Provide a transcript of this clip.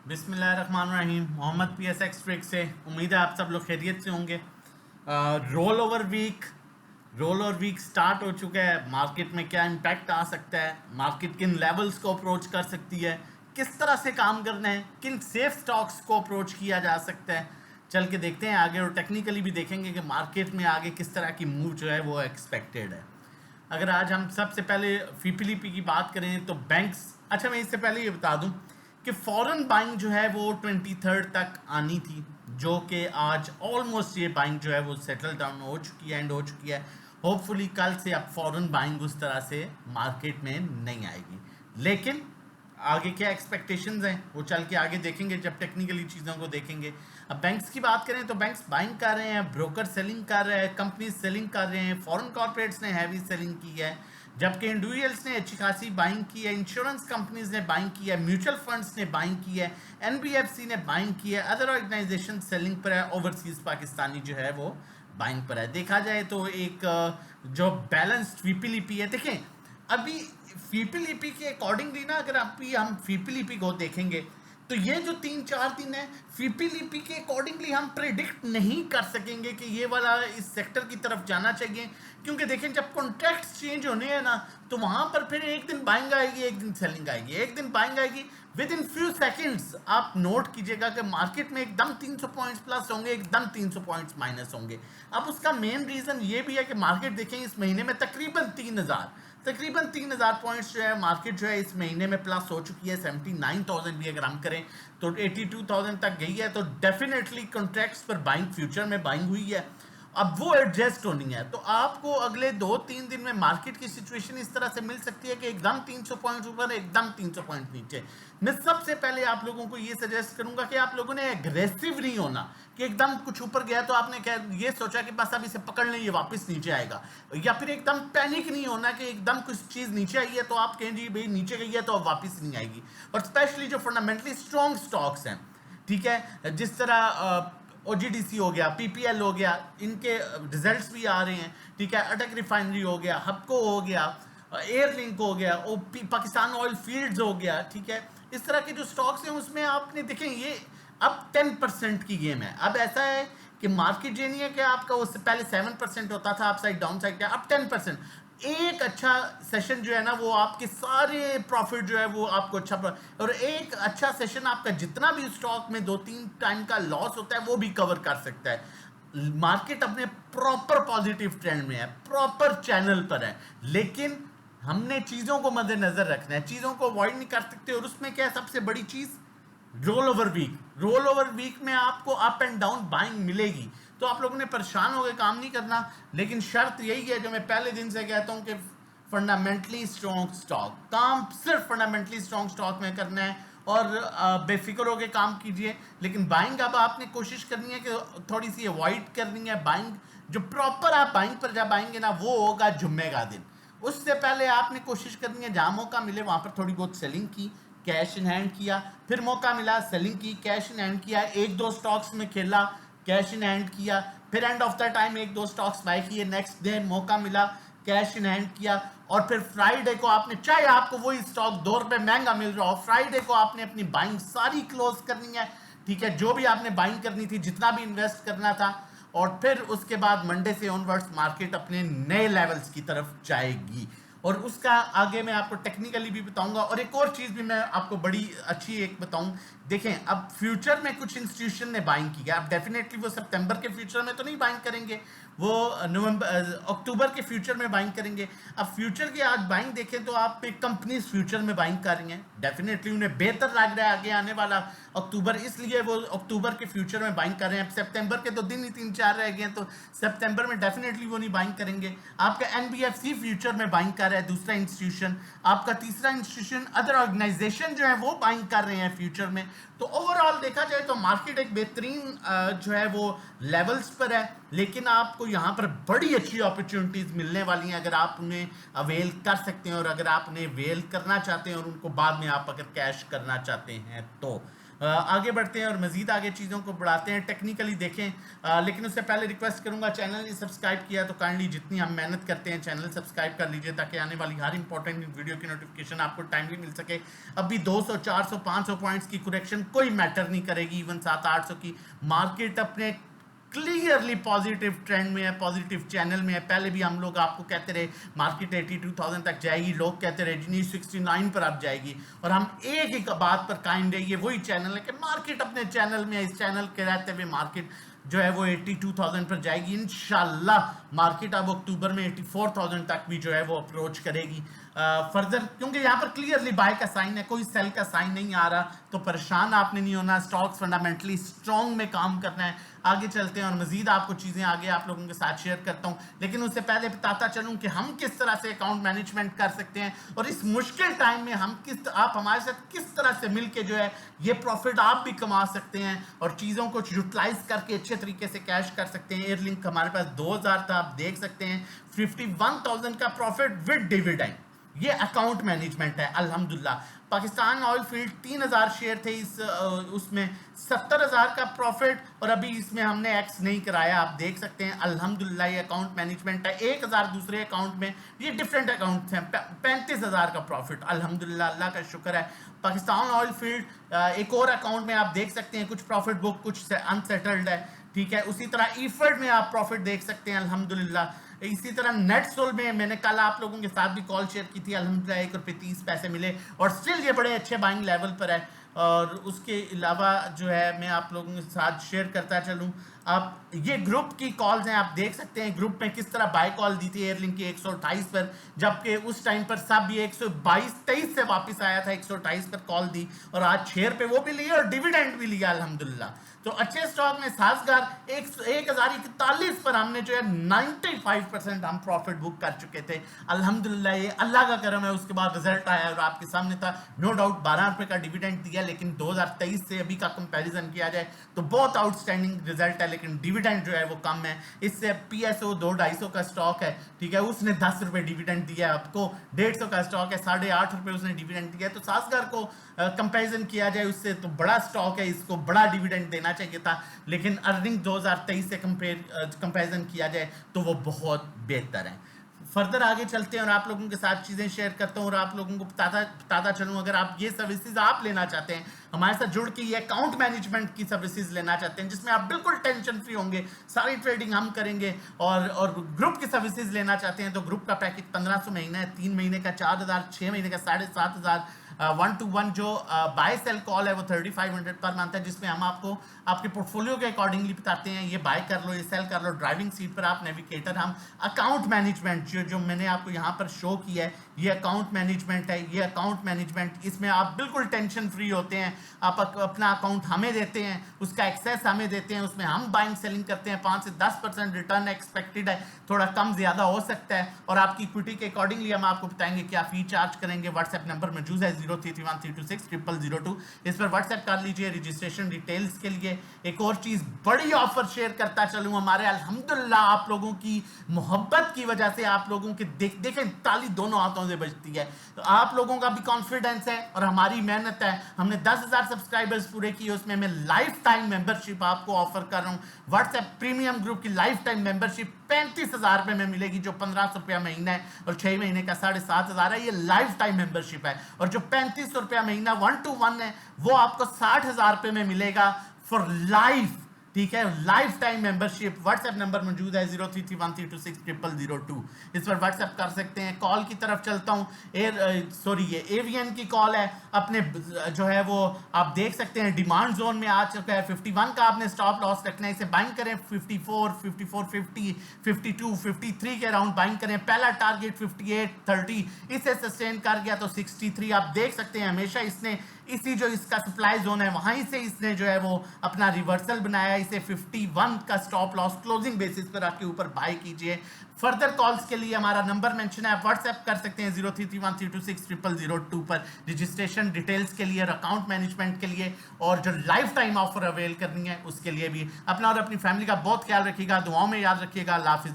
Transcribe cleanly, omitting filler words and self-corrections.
बिस्मिल्लाहिर्रहमानिर्रहीम। Mohammad PSX trick से उम्मीद है आप सब लोग खैरियत से होंगे। रोल ओवर वीक स्टार्ट हो चुका है। मार्केट में क्या इम्पैक्ट आ सकता है, मार्केट किन लेवल्स को अप्रोच कर सकती है, किस तरह से काम करना है, किन सेफ स्टॉक्स को अप्रोच किया जा सकता है, चल के देखते हैं आगे। और टेक्निकली भी देखेंगे कि मार्केट में आगे किस तरह की मूव जो है वो एक्सपेक्टेड है। अगर आज हम सबसे पहले फीपीलीपी की बात करें तो बैंक्स, अच्छा मैं इससे पहले ये बता दूं कि फॉरेन बाइंग जो है वो 23 तक आनी थी, जो कि आज ऑलमोस्ट ये बाइंग जो है वो सेटल डाउन हो चुकी है, एंड हो चुकी है। होपफुली कल से अब फॉरेन बाइंग उस तरह से मार्केट में नहीं आएगी। लेकिन आगे क्या एक्सपेक्टेशंस हैं वो चल के आगे देखेंगे जब टेक्निकली चीज़ों को देखेंगे। अब बैंक्स की बात करें तो बैंक्स बाइंग कर रहे हैं, ब्रोकर सेलिंग कर रहे हैं, कंपनीज सेलिंग कर रहे हैं, फॉरेन कॉर्पोरेट्स ने हैवी सेलिंग की है, जबकि इंडिविजुअल्स ने अच्छी खासी बाइंग की है, इंश्योरेंस कंपनीज ने बाइंग की है, म्यूचुअल फंड्स ने बाइंग की है, एनबीएफसी ने बाइंग की है, अदर ऑर्गेनाइजेशन सेलिंग पर है, ओवरसीज पाकिस्तानी जो है वो बाइंग पर है। देखा जाए तो एक जो बैलेंस्ड वीपीलीपी है, देखें अभी फीपीलीपी के अकॉर्डिंगली ना, अगर अभी हम फीपीलीपी को देखेंगे तो ये जो 3-4 दिन है फीपीलीपी के अकॉर्डिंगली हम प्रेडिक्ट नहीं कर सकेंगे कि ये वाला इस सेक्टर की तरफ जाना चाहिए, क्योंकि देखें जब कॉन्ट्रैक्ट्स चेंज होने हैं ना तो वहां पर फिर एक दिन बाइंग आएगी, एक दिन सेलिंग आएगी, एक दिन बाइंग आएगी। विद इन फ्यू सेकेंड्स आप नोट कीजिएगा कि मार्केट में एकदम 300 पॉइंट्स प्लस होंगे, एकदम 300 पॉइंट्स माइनस होंगे। अब उसका मेन रीजन ये भी है कि मार्केट देखें इस महीने में तकरीबन 3000 पॉइंट्स जो है मार्केट जो है इस महीने में प्लस हो चुकी है। 79,000 भी अगर हम करें तो 82,000 तक गई है, तो डेफिनेटली कॉन्ट्रैक्ट्स पर बाइंग, फ्यूचर में बाइंग हुई है। अब वो एडजस्ट होनी है, तो आपको अगले 2-3 दिन में मार्केट की सिचुएशन इस तरह से मिल सकती है कि एकदम 300 पॉइंट ऊपर, एकदम 300 पॉइंट नीचे। मैं सबसे पहले आप लोगों को ये सजेस्ट करूंगा कि आप लोगों ने एग्रेसिव नहीं होना कि एकदम कुछ ऊपर गया तो आपने क्या ये सोचा कि बस अब इसे पकड़ लें ये वापस नीचे आएगा, या फिर एकदम पैनिक नहीं होना कि एकदम कुछ चीज नीचे आई है तो आप कहें जी भाई नीचे गई है तो अब वापस नहीं आएगी। और स्पेशली जो फंडामेंटली स्ट्रॉन्ग स्टॉक्स हैं, ठीक है, जिस तरह ओजीडीसी हो गया, पीपीएल हो गया, इनके रिजल्ट्स भी आ रहे हैं, ठीक है, अटक रिफाइनरी हो गया, हपको हो गया, एयरलिंक हो गया, पाकिस्तान ऑयल फील्ड्स हो गया, ठीक है, इस तरह के जो स्टॉक्स हैं उसमें आपने देखें ये अब 10% की गेम है। अब ऐसा है कि मार्केट ये नहीं है कि आपका उससे पहले 7% होता था अपसाइड डाउन साइड का, अब 10%। एक अच्छा सेशन जो है ना वो आपके सारे प्रॉफिट जो है वो आपको और एक अच्छा सेशन आपका जितना भी स्टॉक में 2-3 टाइम का लॉस होता है वो भी कवर कर सकता है। मार्केट अपने प्रॉपर पॉजिटिव ट्रेंड में है, प्रॉपर चैनल पर है, लेकिन हमने चीजों को मद्देनजर रखना है, चीजों को अवॉइड नहीं कर सकते। और उसमें क्या है सबसे बड़ी चीज, रोल ओवर वीक में आपको अप एंड डाउन बाइंग मिलेगी, तो आप लोगों ने परेशान होकर काम नहीं करना। लेकिन शर्त यही है जो मैं पहले दिन से कहता हूं कि फंडामेंटली स्ट्रॉन्ग स्टॉक, काम सिर्फ फंडामेंटली स्ट्रॉन्ग स्टॉक में करना है और बेफिक्र होकर काम कीजिए। लेकिन बाइंग अब आपने कोशिश करनी है कि थोड़ी सी अवॉइड करनी है बाइंग। जो प्रॉपर आप बाइंग पर जब आएंगे ना वो होगा जुम्मे का दिन। उससे पहले आपने कोशिश करनी है जहां मौका मिले वहां पर थोड़ी बहुत सेलिंग की, कैश इन हैंड किया, फिर मौका मिला सेलिंग की, कैश इन हैंड किया, 1-2 स्टॉक्स में खेला, कैश इन हैंड किया, फिर end of the time 1-2 stocks buy किए, नेक्स्ट डे मौका मिला कैश इन हैंड किया, और फिर फ्राइडे को आपने, चाहे आपको वही स्टॉक 2 रुपए महंगा मिल रहा हो, फ्राइडे को आपने अपनी बाइंग सारी क्लोज करनी है, ठीक है, जो भी आपने बाइंग करनी थी, जितना भी इन्वेस्ट करना था। और फिर उसके बाद मंडे से ऑनवर्ड्स मार्केट अपने नए लेवल्स की तरफ जाएगी, और उसका आगे मैं आपको टेक्निकली भी बताऊंगा। और एक और चीज भी मैं आपको बड़ी अच्छी एक बताऊं, देखें अब फ्यूचर में कुछ इंस्टीट्यूशन ने बाइंग की है, अब डेफिनेटली वो सितंबर के फ्यूचर में तो नहीं बाइंग करेंगे, वो अक्टूबर के फ्यूचर में बाइंग करेंगे। अब फ्यूचर की आज बाइंग देखें तो आप कंपनीज फ्यूचर में बाइंग कर रही हैं, डेफिनेटली उन्हें बेहतर लग रहा है आगे आने वाला अक्टूबर, इसलिए वो अक्टूबर के फ्यूचर में बाइंग कर रहे हैं। अब सितंबर के तो दिन ही 3-4 रह गए हैं, तो सितंबर में डेफिनेटली वो नहीं बाइंग करेंगे। आपका एनबीएफसी फ्यूचर में बाइंग कर रहा है, दूसरा इंस्टीट्यूशन, आपका तीसरा इंस्टीट्यूशन, अदर ऑर्गेनाइजेशन जो है वो बाइंग कर रहे हैं फ्यूचर में। तो ओवरऑल देखा जाए तो मार्केट एक बेहतरीन जो है वो लेवल्स पर है, लेकिन आपको यहाँ पर बड़ी अच्छी अपॉर्चुनिटीज मिलने वाली हैं अगर आप उन्हें अवेल कर सकते हैं, और अगर आप उन्हें अवेल करना चाहते हैं और उनको बाद में आप अगर कैश करना चाहते हैं तो आगे बढ़ते हैं और मजीद आगे चीज़ों को बढ़ाते हैं, टेक्निकली देखें। लेकिन उससे पहले रिक्वेस्ट करूंगा, चैनल ने सब्सक्राइब किया तो काइंडली जितनी हम मेहनत करते हैं चैनल सब्सक्राइब कर लीजिए, ताकि आने वाली हर इंपॉर्टेंट वीडियो की नोटिफिकेशन आपको टाइमली मिल सके। अभी 200 400 500 पॉइंट्स की करेक्शन कोई मैटर नहीं करेगी, इवन 700-800 की। मार्केट अपने क्लियरली पॉजिटिव ट्रेंड में है, पॉजिटिव चैनल में है। पहले भी हम लोग आपको कहते रहे मार्केट 82,000 तक जाएगी, लोग कहते रहे जी 69 पर अब जाएगी, और हम एक ही बात पर कायम रहिए, वही चैनल है कि मार्केट अपने चैनल में है। इस चैनल के रहते हुए मार्केट जो है वो 82,000 पर जाएगी इंशाल्लाह। मार्केट अब अक्टूबर में 84,000 तक भी जो है वो अप्रोच करेगी फर्दर, क्योंकि यहाँ पर क्लियरली बाय का साइन है, कोई सेल का साइन नहीं आ रहा। तो परेशान आपने नहीं होना, स्टॉक्स फंडामेंटली स्ट्रॉन्ग में काम करना है। आगे चलते हैं और मजीद आपको चीज़ें आगे आप लोगों के साथ शेयर करता हूँ, लेकिन उससे पहले बताता चलूँ कि हम किस तरह से अकाउंट मैनेजमेंट कर सकते हैं, और इस मुश्किल टाइम में हम आप हमारे साथ किस तरह से मिलके जो है ये प्रॉफिट आप भी कमा सकते हैं और चीज़ों को यूटिलाइज करके अच्छे तरीके से कैश कर सकते हैं। एयरलिंक हमारे पास 2000 था, आप देख सकते हैं 51,000 का प्रॉफिट विद डिविडेंड। ये अकाउंट मैनेजमेंट है अल्हम्दुलिल्लाह। पाकिस्तान ऑयल फील्ड 3000 शेयर थे, इस उसमें 70,000 का प्रॉफिट, और अभी इसमें हमने एक्स नहीं कराया, आप देख सकते हैं अल्हम्दुलिल्लाह। ये अकाउंट मैनेजमेंट है। 1000 दूसरे अकाउंट में, ये डिफरेंट अकाउंट हैं, 35,000 का प्रॉफिट अल्हम्दुलिल्लाह, अल्लाह का शुक्र है। पाकिस्तान ऑयल फील्ड एक और अकाउंट में आप देख सकते हैं कुछ प्रॉफिट बुक, कुछ अनसेटल्ड है, ठीक है। उसी तरह ईफर्ड में आप प्रॉफिट देख सकते हैं अल्हम्दुलिल्लाह। इसी तरह नेटसोल में मैंने कल आप लोगों के साथ भी कॉल शेयर की थी, अल्हम्दुलिल्लाह 1 रुपये 30 पैसे मिले, और स्टिल ये बड़े अच्छे बाइंग लेवल पर है। और उसके अलावा जो है मैं आप लोगों के साथ शेयर करता चलूँ, आप ये ग्रुप की कॉल्स हैं, आप देख सकते हैं ग्रुप में किस तरह बाय कॉल दी थी एयरलिंक की 128 पर, जबकि उस टाइम पर सब ये 122-23 से वापस आया था, 128 पर कॉल दी, और आज 6 रुपये वो भी लिए और डिविडेंड भी लिया अल्हम्दुलिल्लाह। तो अच्छे स्टॉक में साजगार 1041 पर हमने जो है 95% हम प्रॉफिट बुक कर चुके थे अल्हम्दुलिल्लाह। ये अल्लाह का करम है। उसके बाद रिजल्ट आया और आपके सामने था, नो डाउट 12 रुपये का डिविडेंड दिया, लेकिन 2023 से अभी का कंपैरिजन किया जाए तो बहुत आउटस्टैंडिंग रिजल्ट है, लेकिन डिविडेंड जो है वो कम है। इससे PSO 2-250 का स्टॉक है, ठीक है, उसने 10 रुपये डिविडेंड दिया, आपको 150 का स्टॉक है, 8.5 रुपये उसने डिविडेंड दिया। तो साजगार को कंपैरिजन किया जाए उससे तो बड़ा स्टॉक है, इसको बड़ा डिविडेंड देना चाहिए था, लेकिन अर्निंग 2023 से कंपैरिजन किया जाए तो वो बहुत बेहतर है। फर्दर आगे चलते हैं और आप लोगों के साथ चीज़ें शेयर करता हूँ और आप लोगों को बताता चलूँ, अगर आप ये सर्विसेज आप लेना चाहते हैं, हमारे साथ जुड़ के ये अकाउंट मैनेजमेंट की सर्विसेज लेना चाहते हैं, जिसमें आप बिल्कुल टेंशन फ्री होंगे, सारी ट्रेडिंग हम करेंगे, और ग्रुप की सर्विसेज लेना चाहते हैं तो ग्रुप का पैकेज 1500 महीना है, 3 महीने का 4000, 6 महीने का 7,500, 1-to-1 जो बाय सेल कॉल है वो 3500 पर मंथ है, जिसमें हम आपको आपके पोर्टफोलियो के अकॉर्डिंगली बताते हैं, ये बाय कर लो, ये सेल कर लो। ड्राइविंग सीट पर आप नेविगेटर, हम अकाउंट मैनेजमेंट जो मैंने आपको यहाँ पर शो किया है, ये अकाउंट मैनेजमेंट है। ये अकाउंट मैनेजमेंट, इसमें आप बिल्कुल टेंशन फ्री होते हैं। आप अपना अकाउंट हमें देते हैं, उसका एक्सेस हमें देते हैं, उसमें हम बाइंग सेलिंग करते हैं, 5 से 10% रिटर्न एक्सपेक्टेड है, थोड़ा कम ज़्यादा हो सकता है, और आपकी इक्विटी के अकॉर्डिंगली हम आपको बताएंगे क्या फी चार्ज करेंगे। व्हाट्सएप नंबर मौजूद है 033132600002, इस पर व्हाट्सएप कर लीजिए रजिस्ट्रेशन डिटेल्स के लिए। एक और चीज़, बड़ी ऑफर शेयर करता चलूँ, हमारे अल्हम्दुलिल्लाह आप लोगों की मोहब्बत की वजह से, आप लोगों के देखें ताली दोनों हाथों से बजती है, तो आप लोगों का भी कॉन्फिडेंस है और हमारी मेहनत है। हमने 10,000 सब्सक्राइबर्स पूरे किए, उसमें मैं लाइफ टाइम मेंबरशिप आपको ऑफर कर रहा हूँ। व्हाट्सएप प्रीमियम ग्रुप की लाइफ टाइम मेंबरशिप 35,000 रुपये में मिलेगी, जो 1500 रुपया महीना है और 6 महीने का 7,500 है। ये लाइफ टाइम मेंबरशिप है। और जो 3500 रुपया महीना 1-to-1 है, वो आपको 60,000 रुपये में मिलेगा फॉर लाइफ, ठीक है, life time membership. WhatsApp number मौजूद है 033132600002, इस पर व्हाट्सएप कर सकते हैं। कॉल की तरफ चलता हूँ, ये एवीएन की कॉल है, अपने जो है वो आप देख सकते हैं डिमांड जोन में आ चुका है। 51 का आपने स्टॉप लॉस रखना है, इसे बाइंग करें 54, 54.50, 52, 53 के अराउंड बाइंग करें। पहला टारगेट 58.30, इसे सस्टेन कर गया तो 63 आप देख सकते हैं। हमेशा इसने इसी जो इसका सप्लाई जोन है वहीं से इसने जो है वो अपना रिवर्सल बनाया। इसे 51 का स्टॉप लॉस क्लोजिंग बेसिस पर आपके ऊपर बाय कीजिए। फर्दर कॉल्स के लिए हमारा नंबर मेंशन है, आप व्हाट्सएप कर सकते हैं 033132600002 पर रजिस्ट्रेशन डिटेल्स के लिए और अकाउंट मैनेजमेंट के लिए, और जो लाइफ टाइम ऑफर अवेल करनी है उसके लिए भी। अपना और अपनी फैमिली का बहुत ख्याल रखिएगा, दुआओं में याद रखिएगा। अल्लाह हाफिज़।